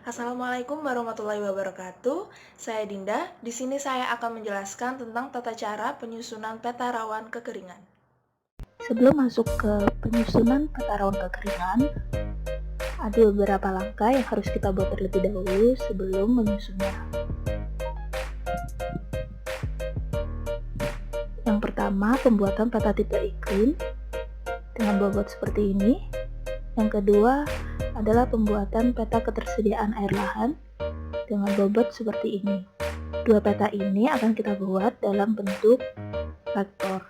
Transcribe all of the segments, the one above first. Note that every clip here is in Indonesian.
Assalamualaikum warahmatullahi wabarakatuh. Saya Dinda. Di sini saya akan menjelaskan tentang tata cara penyusunan peta rawan kekeringan. Sebelum masuk ke penyusunan peta rawan kekeringan, ada beberapa langkah yang harus kita buat terlebih dahulu sebelum menyusunnya. Yang pertama, pembuatan peta tipe iklim dengan bobot seperti ini. Yang kedua adalah pembuatan peta ketersediaan air lahan dengan bobot seperti ini. Dua peta ini akan kita buat dalam bentuk vektor.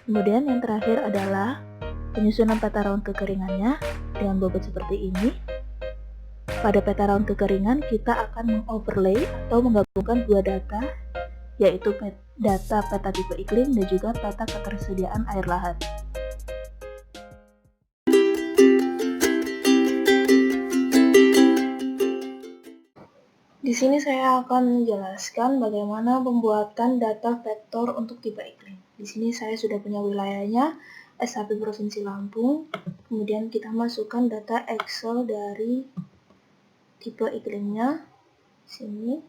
Kemudian yang terakhir adalah penyusunan peta rawan kekeringannya dengan bobot seperti ini. Pada peta rawan kekeringan, kita akan mengoverlay atau menggabungkan dua data, yaitu data peta tipe iklim dan juga peta ketersediaan air lahan. Di sini saya akan menjelaskan bagaimana pembuatan data vektor untuk tipe iklim. Di sini saya sudah punya wilayahnya, SHP Provinsi Lampung. Kemudian kita masukkan data Excel dari tipe iklimnya. Sini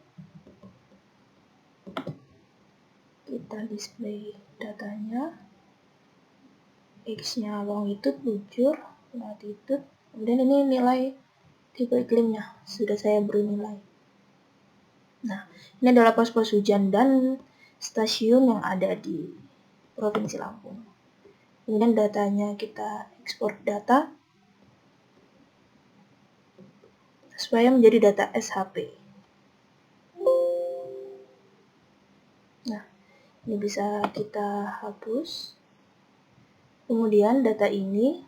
kita display datanya. X-nya longitude, bujur, latitude. Kemudian ini nilai tipe iklimnya. Sudah saya beri nilai. Nah, ini adalah pos-pos hujan dan stasiun yang ada di Provinsi Lampung. Kemudian datanya kita ekspor data supaya menjadi data SHP. Nah, ini bisa kita hapus. Kemudian data ini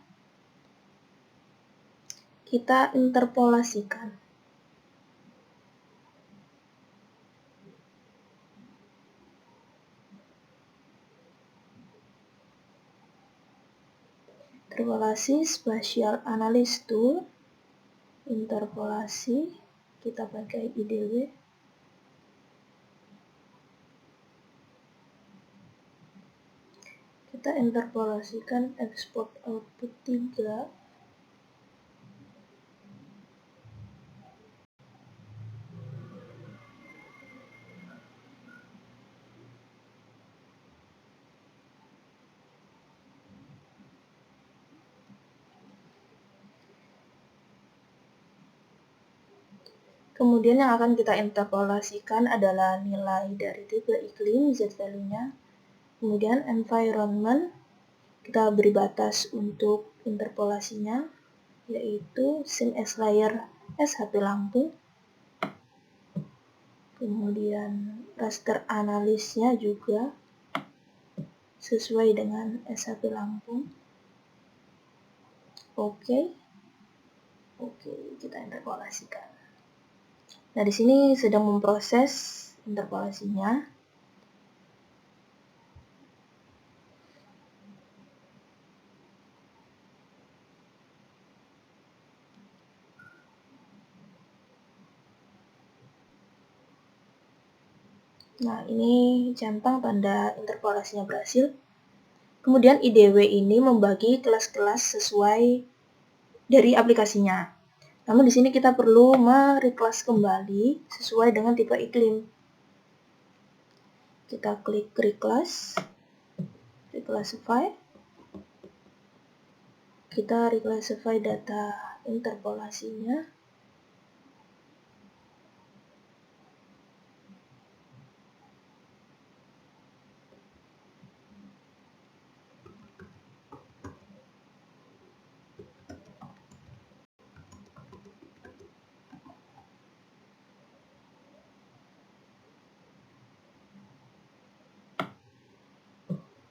kita interpolasikan. Interpolasi Spatial Analysis Tool, interpolasi, kita pakai IDW. Kita interpolasikan export output 3. Kemudian yang akan kita interpolasikan adalah nilai dari tipe iklim, Z value-nya. Kemudian environment, kita beri batas untuk interpolasinya, yaitu sim S layer SHP Lampung. Kemudian raster analisnya juga sesuai dengan SHP Lampung. Oke, kita interpolasikan. Nah, di sini sedang memproses interpolasinya. Nah, ini centang tanda interpolasinya berhasil. Kemudian IDW ini membagi kelas-kelas sesuai dari aplikasinya. Namun di sini kita perlu mereclass kembali sesuai dengan tipe iklim. Kita klik reclass, reclassify. Kita reclassify data interpolasinya.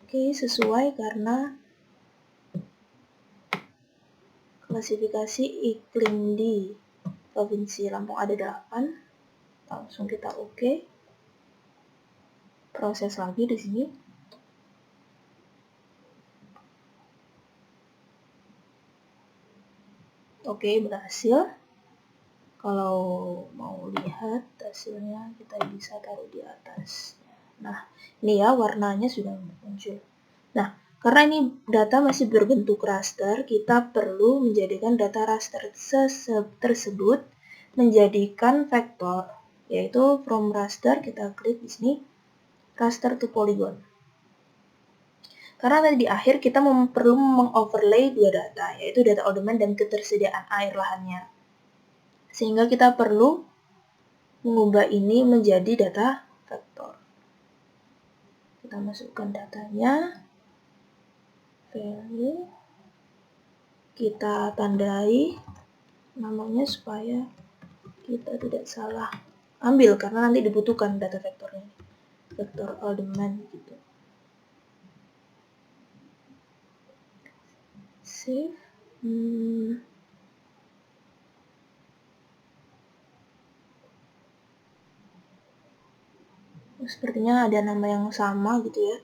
Oke, sesuai karena klasifikasi iklim di Provinsi Lampung ada 8. Langsung kita oke. Proses lagi di sini. Oke, berhasil. Kalau mau lihat hasilnya, kita bisa taruh di atas. Nah, ini ya warnanya sudah muncul. Nah, Karena ini data masih berbentuk raster, kita perlu menjadikan data raster tersebut menjadikan vektor, yaitu from raster kita klik di sini raster to polygon. Karena tadi di akhir kita perlu mengoverlay dua data, yaitu data ordemen dan ketersediaan air lahannya. Sehingga kita perlu mengubah ini menjadi data vektor. Kita masukkan datanya, value, kita tandai namanya supaya kita tidak salah ambil, karena nanti dibutuhkan data vektornya, vektor ordemen gitu. Save. Sepertinya ada nama yang sama gitu ya.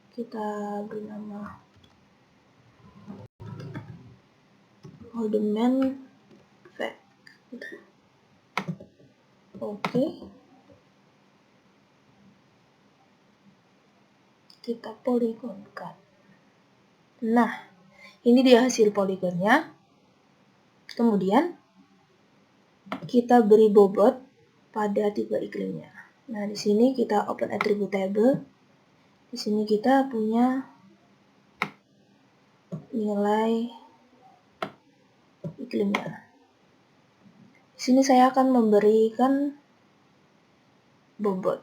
Kita beri nama ordemen vec. Oke. Kita poligonkan. Nah, ini dia hasil poligonnya. Kemudian kita beri bobot pada tipe iklimnya. Nah, di sini kita open attribute table. Di sini kita punya nilai iklimnya. Di sini saya akan memberikan bobot.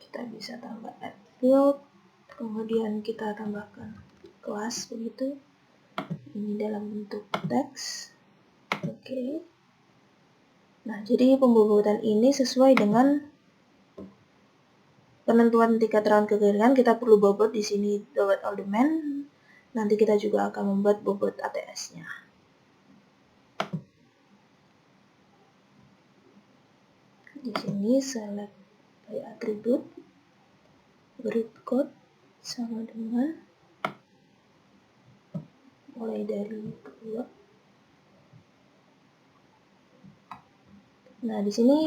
Kita bisa tambah add field, kemudian kita tambahkan kelas begitu. Ini dalam bentuk teks. Oke. Nah, jadi pembobotan ini sesuai dengan penentuan tingkat rawan kekeringan. Kita perlu bobot di sini bobot ordemen. Nanti kita juga akan membuat bobot ATS-nya. Di sini select by attribute, grid code sama dengan mulai dari 2. Nah, di sini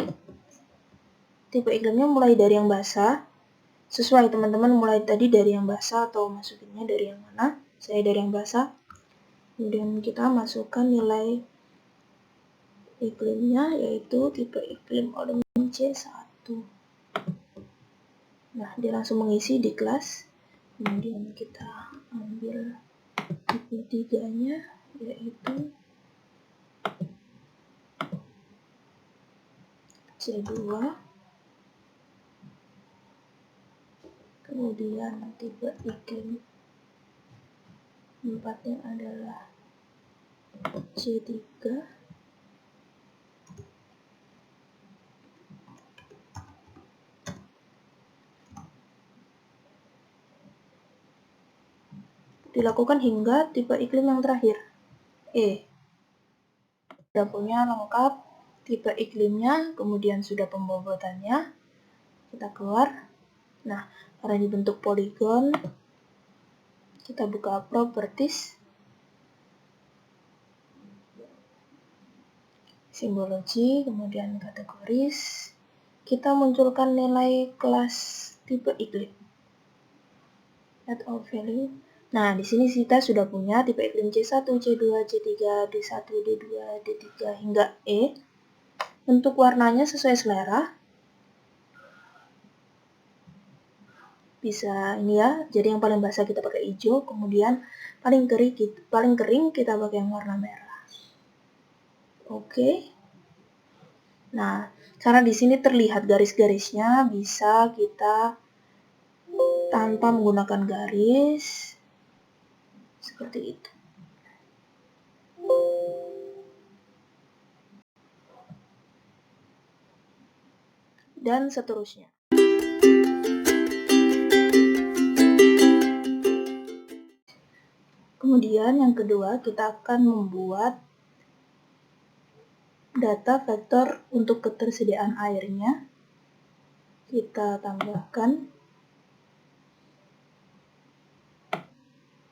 tipe iklimnya mulai dari yang basah. Sesuai teman-teman mulai tadi dari yang basah atau masukinnya dari yang mana. Saya dari yang basah. Kemudian kita masukkan nilai iklimnya, yaitu tipe iklim ordemen C1. Nah, dia langsung mengisi di kelas. Kemudian kita ambil tipe 3-nya, yaitu C2. Kemudian tipe iklim 4-nya adalah C3. Dilakukan hingga tipe iklim yang terakhir, E. Sudah punya lengkap tipe iklimnya, kemudian sudah pembobotannya. Kita keluar. Nah, karena dibentuk poligon, kita buka properties, simbologi, kemudian kategoris. Kita munculkan nilai kelas tipe iklim. Add all value. Nah, di sini kita sudah punya tipe iklim C1, C2, C3, D1, D2, D3 hingga E. Untuk warnanya sesuai selera. Bisa ini ya, jadi yang paling basah kita pakai hijau, kemudian paling kering kita pakai yang warna merah. Oke. Nah, karena di sini terlihat garis-garisnya, bisa kita tanpa menggunakan garis seperti itu. Dan seterusnya. Kemudian yang kedua, kita akan membuat data vektor untuk ketersediaan airnya. Kita tambahkan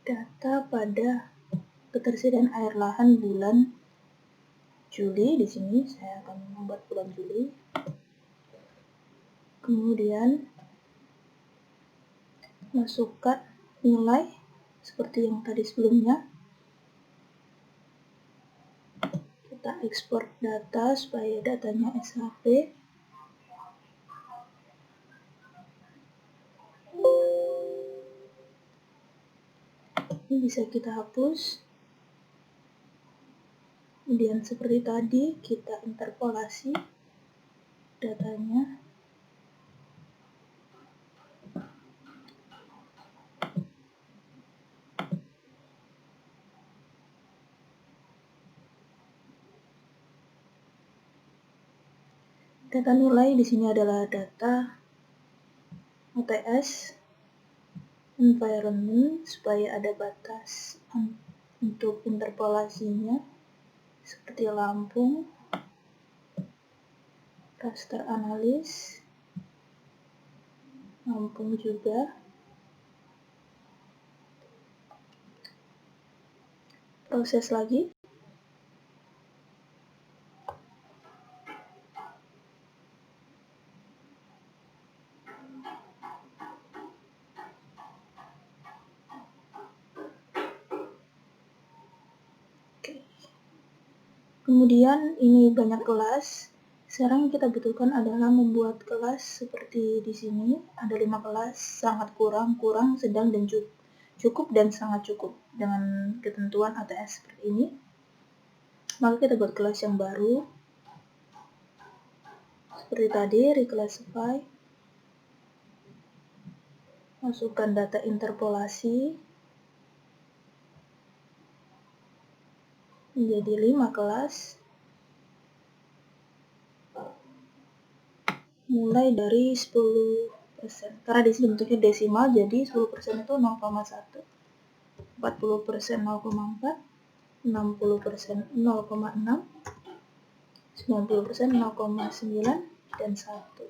data pada ketersediaan air lahan bulan Juli. Di sini saya akan membuat bulan Juli. Kemudian masukkan nilai seperti yang tadi sebelumnya. Kita ekspor data supaya datanya SHP. Ini bisa kita hapus. Kemudian seperti tadi kita interpolasi datanya. Data nilai di sini adalah data ATS environment supaya ada batas untuk interpolasinya seperti Lampung, raster analis, Lampung juga. Proses lagi. Kemudian ini banyak kelas. Sekarang yang kita butuhkan adalah membuat kelas seperti di sini. Ada 5 kelas, sangat kurang, sedang, dan cukup, dan sangat cukup. Dengan ketentuan ATS seperti ini. Maka kita buat kelas yang baru. Seperti tadi, reclassify. Masukkan data interpolasi. Menjadi 5 kelas. Mulai dari 10%. Karena di sini bentuknya desimal, jadi 10% itu 0,1. 40% 0,4. 60% 0,6. 90% 0,9. Dan 1.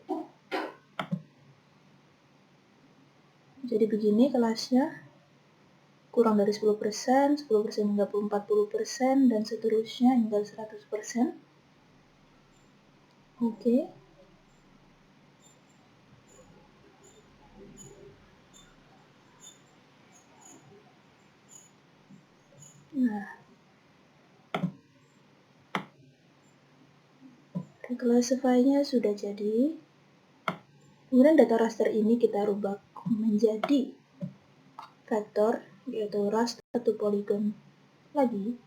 Jadi begini kelasnya. Kurang dari 10%, 10% hingga 40%, dan seterusnya hingga 100%. Oke. Nah, reclassify-nya sudah jadi. Kemudian data raster ini kita rubah menjadi vektor, yaitu raster to polygon lagi.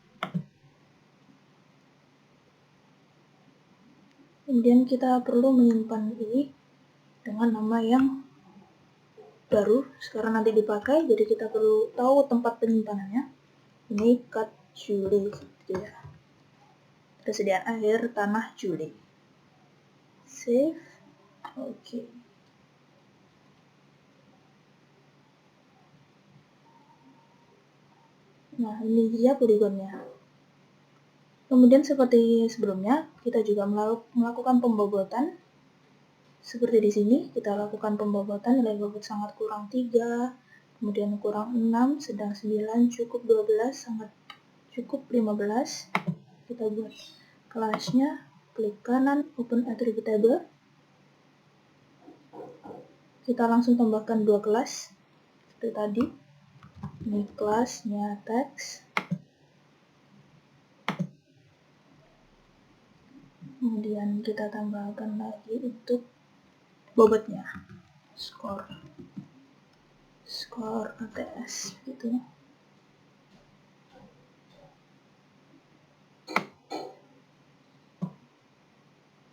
Kemudian kita perlu menyimpan ini dengan nama yang baru, sekarang nanti dipakai, jadi kita perlu tahu tempat penyimpanannya. Ini cut Juli, ya. Persediaan akhir tanah Juli. Save. Oke. Nah, ini dia poligonnya. Kemudian seperti sebelumnya, kita juga melakukan pembobotan. Seperti di sini, kita lakukan pembobotan, nilai bobot sangat kurang 3, kemudian kurang 6, sedang 9, cukup 12, sangat cukup 15. Kita buat kelasnya, klik kanan, open attributable. Kita langsung tambahkan 2 kelas, seperti tadi. Ini kelasnya teks. Kemudian kita tambahkan lagi untuk bobotnya, skor ATS gitu.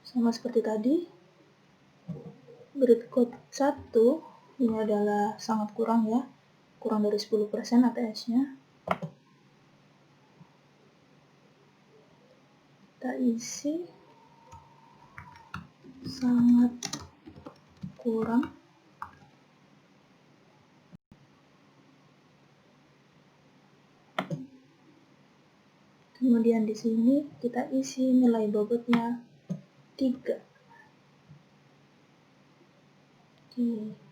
Sama seperti tadi. Berikut 1, ini adalah sangat kurang ya, kurang dari 10% ATS-nya. Kita isi sangat kurang. Kemudian di sini kita isi nilai bobotnya 3.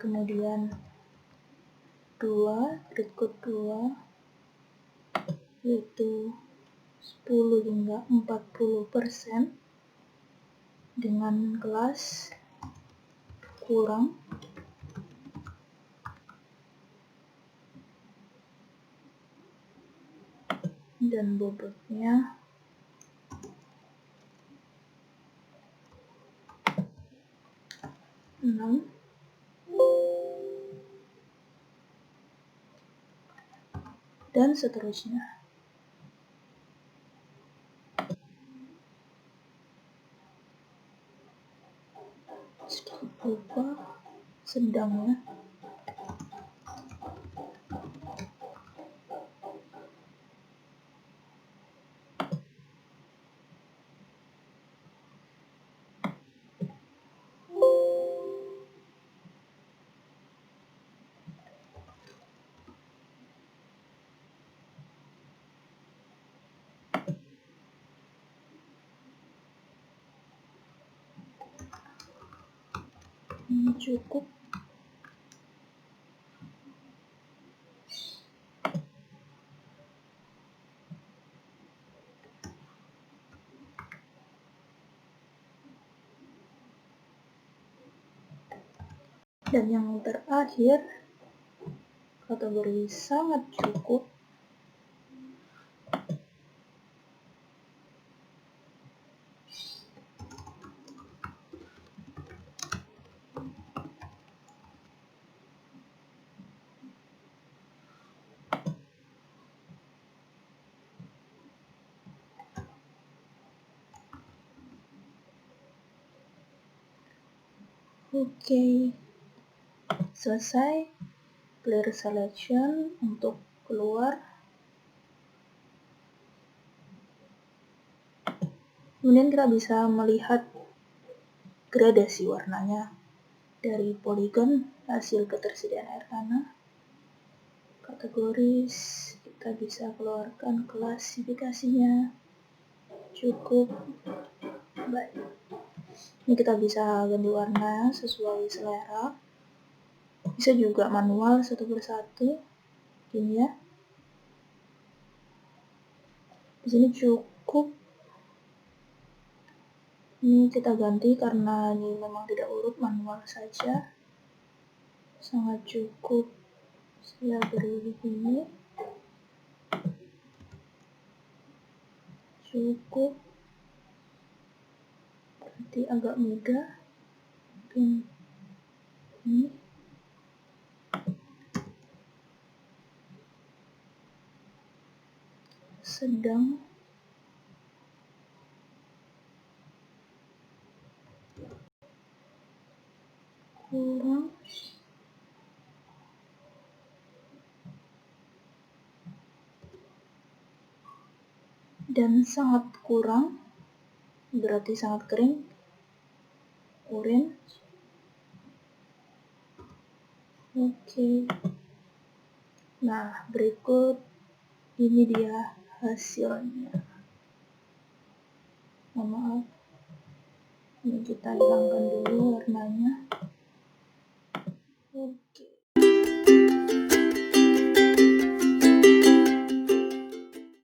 Kemudian 2, berikut 2, yaitu 10 hingga 40% dengan kelas kurang, dan bobotnya 6, dan seterusnya. Sedikit lupa sedang ya. Ini cukup. Dan yang terakhir, kategori sangat cukup. Oke, selesai. Clear selection untuk keluar. Kemudian kita bisa melihat gradasi warnanya dari poligon, hasil ketersediaan air tanah, kategoris, kita bisa keluarkan klasifikasinya. Cukup baik. Ini kita bisa ganti warna sesuai selera. Bisa juga manual satu persatu, gini ya. Di sini cukup. Ini kita ganti karena ini memang tidak urut, manual saja. Sangat cukup. Saya beri ini. Cukup. Berarti agak mudah. Mungkin ini. Sedang. Kurang. Dan sangat kurang, berarti sangat kering. Orange. Oke. Nah, berikut ini dia hasilnya. Mohon maaf. Ini kita hilangkan dulu warnanya. Oke.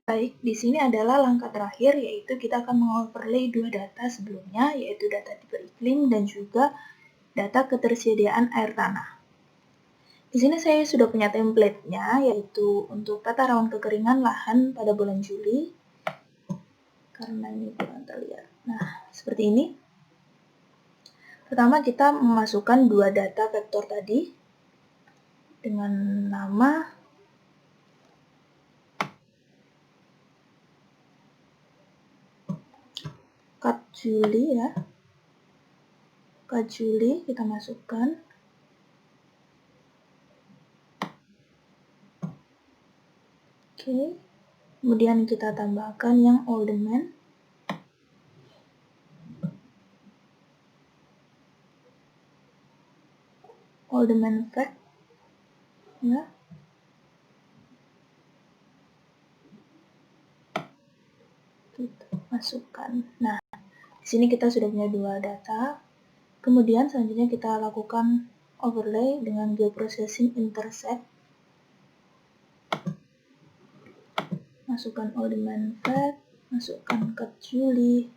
Baik, di sini adalah langkah terakhir, yaitu kita akan mengoverlay dua data sebelumnya, yaitu data tipe iklim dan juga data ketersediaan air tanah. Di sini saya sudah punya template-nya, yaitu untuk peta rawan kekeringan lahan pada bulan Juli. Karena ini kurang terlihat. Nah, seperti ini. Pertama kita memasukkan dua data vektor tadi dengan nama cut Juli ya. Cut Juli kita masukkan. Oke. Kemudian kita tambahkan yang Oldman. Oldman fact ya. Kita masukkan. Nah, di sini kita sudah punya dua data. Kemudian selanjutnya kita lakukan overlay dengan geoprocessing intersect. Masukkan Oldman fact, masukkan cut Juli.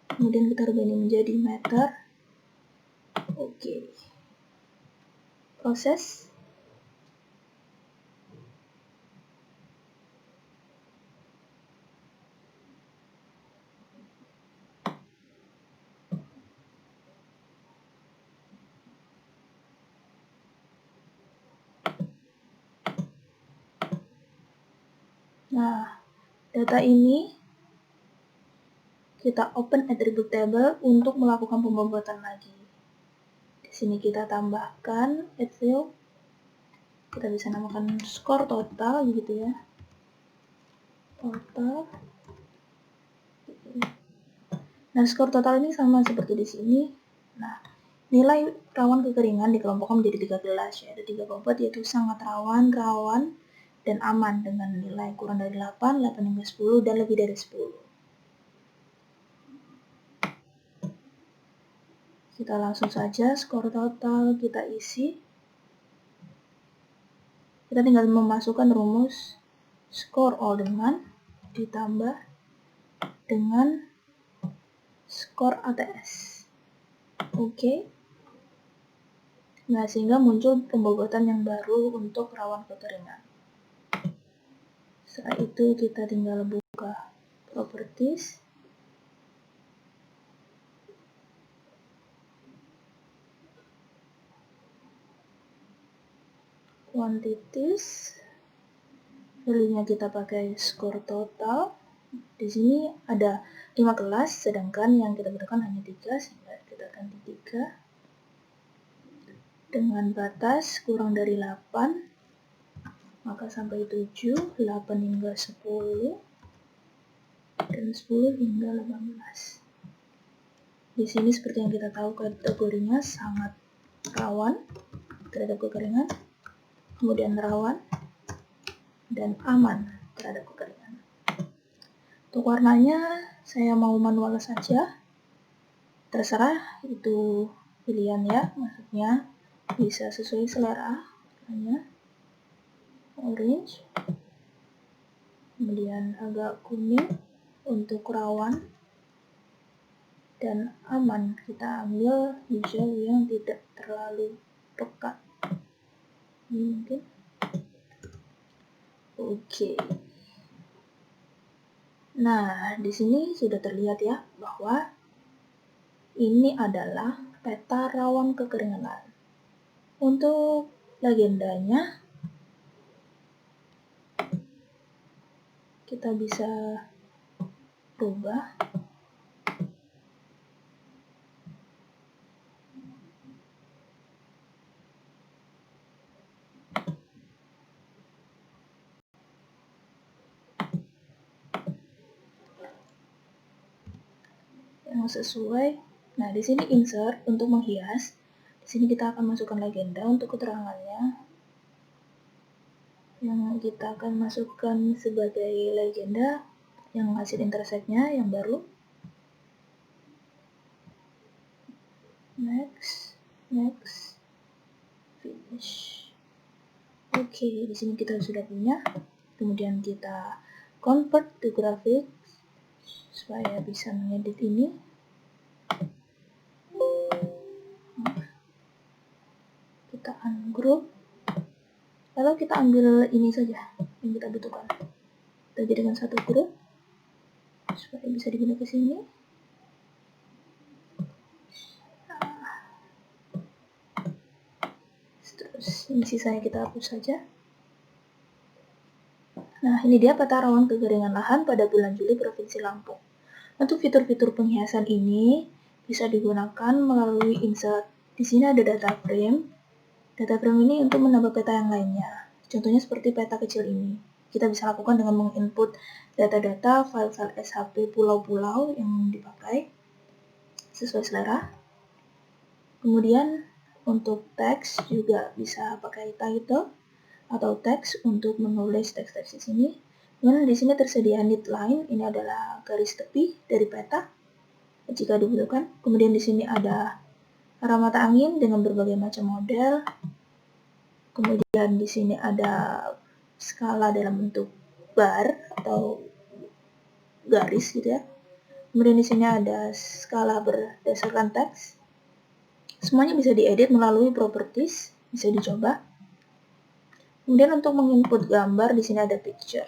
Kemudian kita rubah ini menjadi meter. Oke. Proses. Nah, data ini kita open attribute table untuk melakukan pembobotan lagi. Di sini kita tambahkan add field. Kita bisa namakan skor total gitu ya. Total. Nah, skor total ini sama seperti di sini. Nah, nilai rawan kekeringan dikelompokkan menjadi 13 ya. Ada 3 bobot yaitu sangat rawan, dan aman dengan nilai kurang dari 8, 8 hingga 10, dan lebih dari 10. Kita langsung saja skor total kita isi. Kita tinggal memasukkan rumus skor all dengan ditambah dengan skor ATS. Oke. Nah, sehingga muncul pembobotan yang baru untuk rawan kekeringan. Setelah itu kita tinggal buka properties. Quantities, value-nya kita pakai skor total. Di sini ada 5 kelas, sedangkan yang kita butuhkan hanya 3, sehingga kita ganti 3. Dengan batas kurang dari 8, maka sampai 7, 8 hingga 10, dan 10 hingga 18. Di sini seperti yang kita tahu kategorinya sangat rawan terhadap kekeringan, kemudian rawan, dan aman terhadap kekeringan. Untuk warnanya saya mau manual saja, terserah itu pilihan ya, maksudnya bisa sesuai selera. Warnanya orange, kemudian agak kuning untuk rawan, dan aman kita ambil hijau yang tidak terlalu pekat. Mungkin oke. Nah, di sini sudah terlihat ya bahwa ini adalah peta rawan kekeringan. Untuk legendanya kita bisa rubah. Yang sesuai. Nah, di sini insert untuk menghias. Di sini kita akan masukkan legenda untuk keterangannya. Yang kita akan masukkan sebagai legenda yang hasil intersect-nya yang baru. Next, finish. Oke, di sini kita sudah punya. Kemudian kita convert to graphics supaya bisa mengedit ini. Kita ungroup, lalu kita ambil ini saja yang kita butuhkan. Kita jadikan satu grup supaya bisa dipindah ke sini. Terus ini sisanya kita hapus saja. Nah, ini dia peta rawan kekeringan lahan pada bulan Juli Provinsi Lampung. Untuk fitur-fitur penghiasan ini bisa digunakan melalui insert. Di sini ada data frame. Data frame ini untuk menambah peta yang lainnya. Contohnya seperti peta kecil ini. Kita bisa lakukan dengan menginput data-data file-file SHP pulau-pulau yang dipakai sesuai selera. Kemudian untuk teks juga bisa pakai title atau teks untuk menulis teks-teks di sini. Kemudian di sini tersedia knit line, ini adalah garis tepi dari peta jika dibutuhkan. Kemudian di sini ada arah mata angin dengan berbagai macam model. Kemudian di sini ada skala dalam bentuk bar atau garis gitu ya. Kemudian di sini ada skala berdasarkan teks, Semuanya bisa diedit melalui properties, bisa dicoba. Kemudian untuk menginput gambar, di sini ada picture.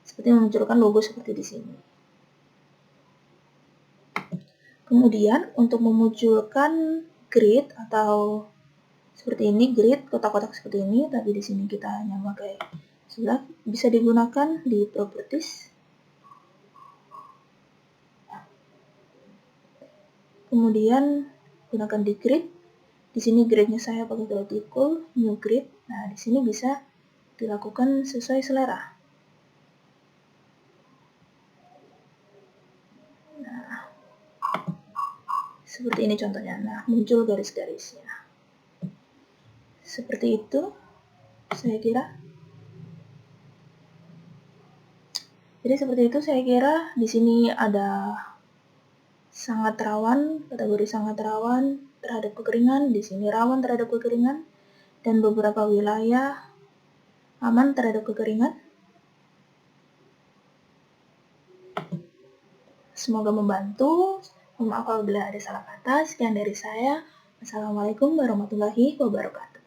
Seperti memunculkan logo seperti di sini. Kemudian untuk memunculkan grid atau seperti ini, grid kotak-kotak seperti ini, tapi di sini kita hanya pakai slide, bisa digunakan di properties. Kemudian gunakan di grid. Di sini gridnya saya pakai Gradicule, new grid. Nah, di sini bisa dilakukan sesuai selera. Nah, seperti ini contohnya. Nah, muncul garis-garisnya. Seperti itu, saya kira. Jadi seperti itu saya kira. Di sini ada sangat rawan, kategori sangat rawan terhadap kekeringan. Di sini rawan terhadap kekeringan dan beberapa wilayah aman terhadap kekeringan. Semoga membantu. Mohon maaf apabila ada salah kata. Sekian dari saya. Wassalamualaikum warahmatullahi wabarakatuh.